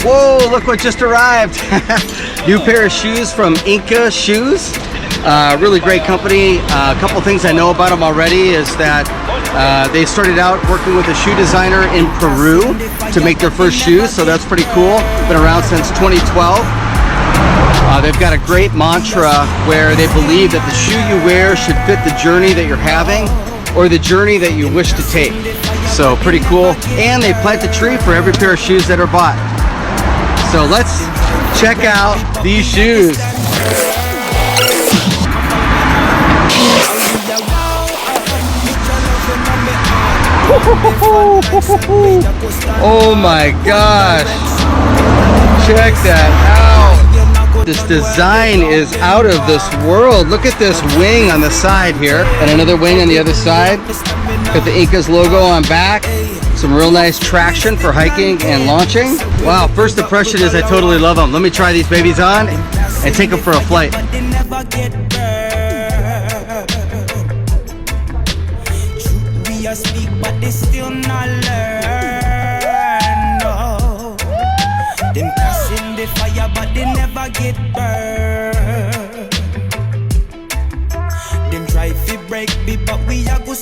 Whoa, look what just arrived. New pair of shoes from Inkkas shoes. Really great company. A couple things I know about them already is that they started out working with a shoe designer in Peru to make their first shoes, so that's pretty cool. Been around since 2012. They've got a great mantra where they believe that the shoe you wear should fit the journey that you're having or the journey that you wish to take. So pretty cool. And they plant a tree for every pair of shoes that are bought. So let's check out these shoes. Oh my gosh, check that out. This design is out of this world. Look at this wing on the side here and another wing on the other side. Got the Inkkas logo on back. Some real nice traction for hiking and launching. Wow, first impression is I totally love them. Let me try these babies on and take them for a flight. Speak, but they still not learn. No. Them passing the fire, but they never get burned. Them try to break me, but we are go.